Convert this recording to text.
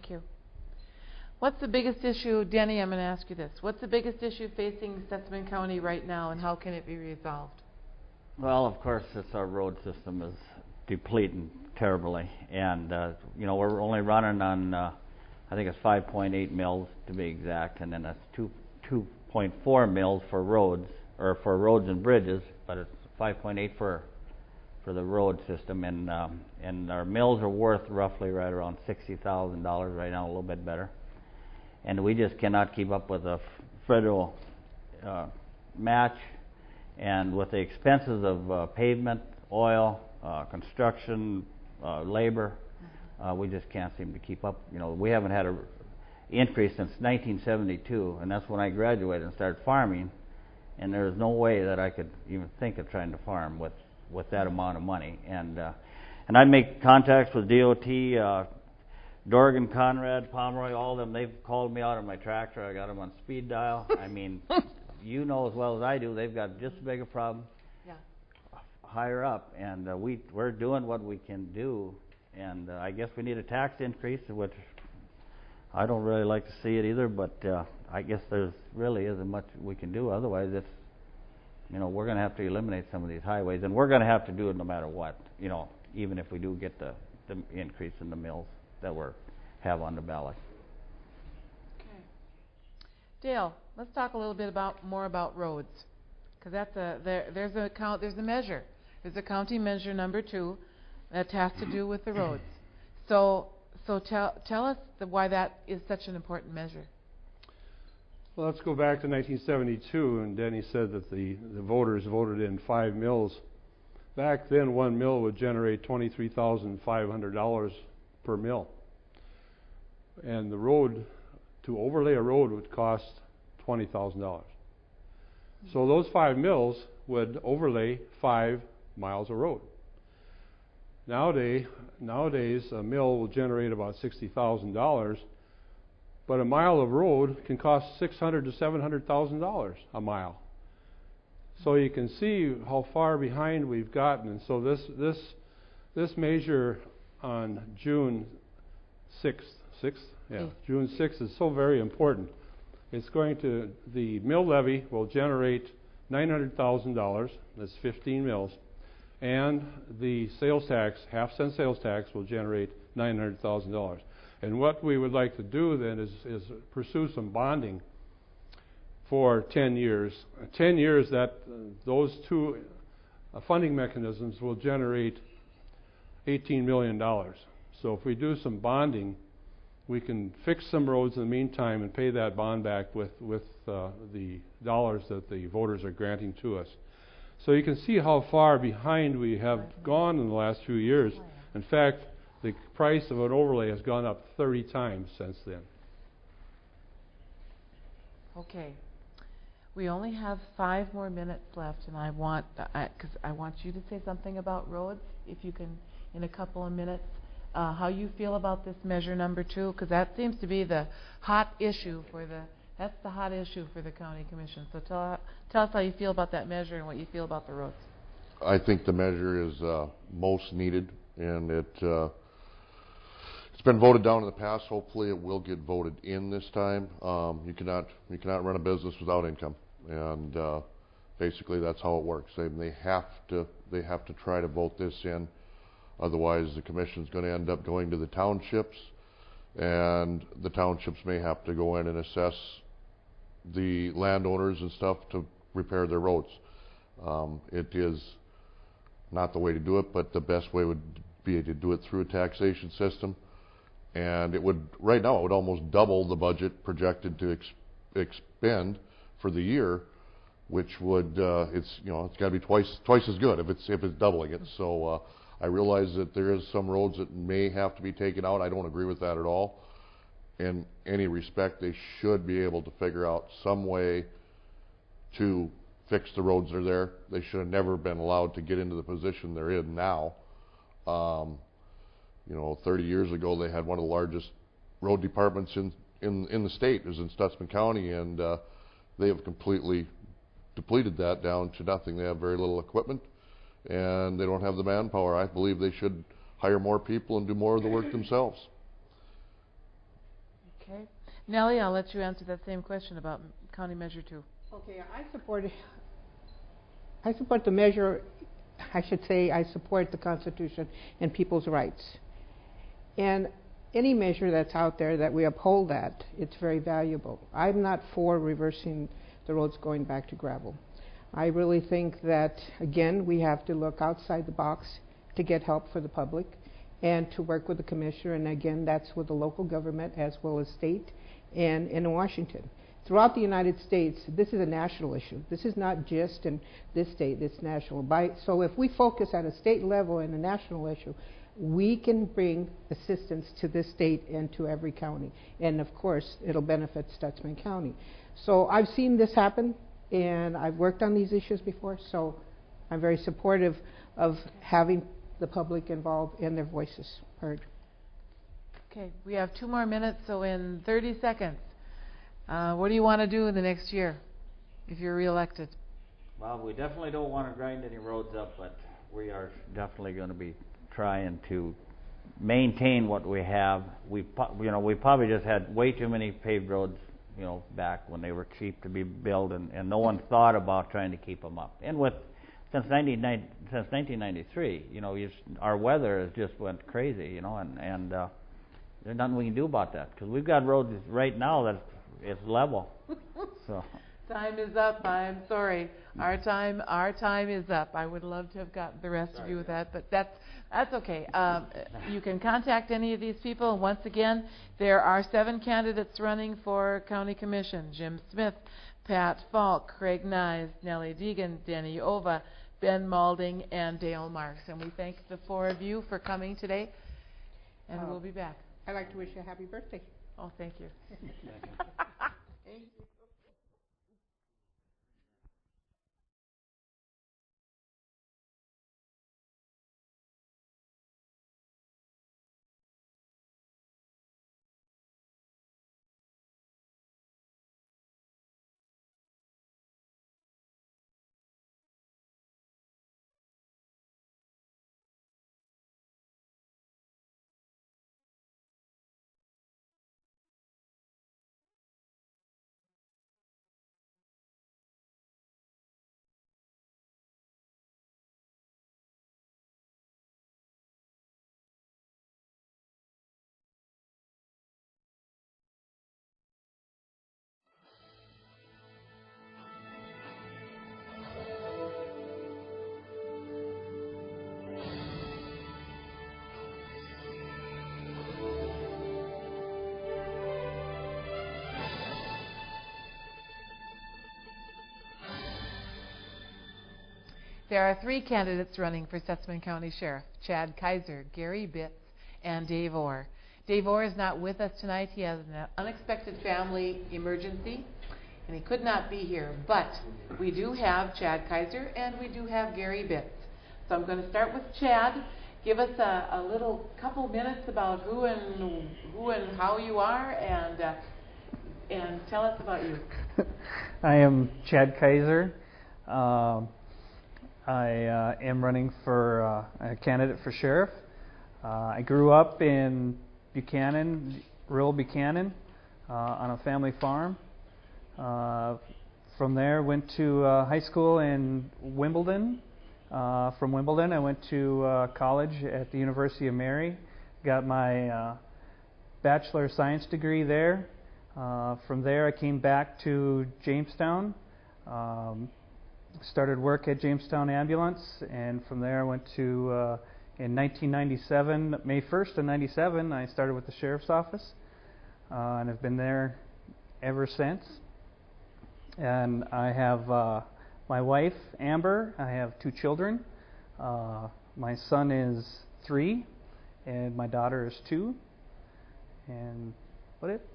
Thank you. What's the biggest issue, Denny, I'm going to ask you this. What's the biggest issue facing Stutsman County right now, and how can it be resolved? Well, of course, our road system is depleting terribly. And, we're only running on, I think it's 5.8 mils to be exact, and then that's 2.4 mils for roads, or for roads and bridges, but it's 5.8 for the road system. And our mills are worth roughly right around $60,000 right now, a little bit better. And we just cannot keep up with the federal match, and with the expenses of pavement, oil, construction, labor, we just can't seem to keep up. We haven't had an increase since 1972, and that's when I graduated and started farming, and there's no way that I could even think of trying to farm with that amount of money. And I make contacts with DOT, Dorgan, Conrad, Pomeroy, all of them. They've called me out on my tractor. I got them on speed dial. I mean, you know as well as I do, they've got just as big a problem higher up, and we're doing what we can do. And I guess we need a tax increase, which I don't really like to see it either, but I guess there's really isn't much we can do. Otherwise, it's, we're going to have to eliminate some of these highways, and we're going to have to do it no matter what, even if we do get the increase in the mills that we have on the ballot. Okay. Dale, let's talk a little bit more about roads, because there's a measure. There's a county measure number 2 that has to do with the roads. So tell us why that is such an important measure. Well, let's go back to 1972, and Denny said that the voters voted in 5 mills. Back then, 1 mill would generate $23,500 per mill. And the road, to overlay a road, would cost $20,000. So those 5 mills would overlay 5 miles of road. Nowadays, a mill will generate about $60,000, but a mile of road can cost $600,000 to $700,000 a mile. So you can see how far behind we've gotten. And so this measure on June 6th, June 6th is so very important. The mill levy will generate $900,000, that's 15 mills, and the sales tax, half-cent sales tax, will generate $900,000. And what we would like to do then is pursue some bonding for 10 years. 10 years that those two funding mechanisms will generate $18 million. So if we do some bonding, we can fix some roads in the meantime and pay that bond back with the dollars that the voters are granting to us. So you can see how far behind we have gone in the last few years. In fact, the price of an overlay has gone up 30 times since then. Okay. We only have 5 more minutes left, and I want you to say something about roads, if you can, in a couple of minutes. How you feel about this measure number 2, because that seems to be the hot issue that's the hot issue for the county commission. So tell us how you feel about that measure and what you feel about the roads. I think the measure is most needed, and it's been voted down in the past. Hopefully, it will get voted in this time. You cannot run a business without income, and basically that's how it works. They have to try to vote this in. Otherwise, the commission's going to end up going to the townships, and the townships may have to go in and assess the landowners and stuff to repair their roads. It is not the way to do it, but the best way would be to do it through a taxation system. And right now, it would almost double the budget projected to expend for the year, which would it's got to be twice as good if it's doubling it. So I realize that there is some roads that may have to be taken out. I don't agree with that at all. In any respect, they should be able to figure out some way to fix the roads that are there. They should have never been allowed to get into the position they're in now. 30 years ago, they had one of the largest road departments in the state. It was in Stutsman County, and they have completely depleted that down to nothing. They have very little equipment, and they don't have the manpower. I believe they should hire more people and do more of the work themselves. Okay. Nellie, I'll let you answer that same question about County Measure 2. Okay, I support the measure. I should say I support the Constitution and people's rights. And any measure that's out there that we uphold that, it's very valuable. I'm not for reversing the roads going back to gravel. I really think that, again, we have to look outside the box to get help for the public and to work with the commissioner, and again, that's with the local government as well as state and in Washington. Throughout the United States, this is a national issue. This is not just in this state, it's national. So if we focus at a state level and a national issue, we can bring assistance to this state and to every county. And of course, it'll benefit Stutzman County. So I've seen this happen, and I've worked on these issues before, so I'm very supportive of having the public involved and their voices heard. Okay, we have 2 more minutes, so in 30 seconds, what do you want to do in the next year if you're reelected? Well, we definitely don't want to grind any roads up, but we are definitely going to be trying to maintain what we have. We probably just had way too many paved roads, back when they were cheap to be built, and no one thought about trying to keep them up. And since 1993, our weather has just went crazy, and there's nothing we can do about that because we've got roads right now that it's level. So. Time is up. I'm sorry. Our time is up. I would love to have gotten the rest of you with that, but that's okay. You can contact any of these people. And once again, there are 7 candidates running for County Commission: Jim Smith, Pat Falk, Craig Nyes, Nellie Deegan, Denny Ova, Ben Malding, and Dale Marks. And we thank the 4 of you for coming today, and we'll be back. I'd like to wish you a happy birthday. Oh, thank you. Thank you. There are 3 candidates running for Stutzman County Sheriff: Chad Kaiser, Gary Bitts, and Dave Orr. Dave Orr is not with us tonight. He has an unexpected family emergency, and he could not be here. But we do have Chad Kaiser, and we do have Gary Bitts. So I'm going to start with Chad. Give us a little couple minutes about who and how you are, and tell us about you. I am Chad Kaiser. I am running for a candidate for sheriff. I grew up in Buchanan, rural Buchanan, on a family farm. From there, went to high school in Wimbledon. From Wimbledon, I went to college at the University of Mary. Got my Bachelor of Science degree there. From there, I came back to Jamestown. Started work at Jamestown Ambulance, and from there I went to, in 1997, May 1st of 97, I started with the Sheriff's Office, and I've been there ever since. And I have my wife, Amber. I have 2 children. My son is 3, and my daughter is 2. And what it?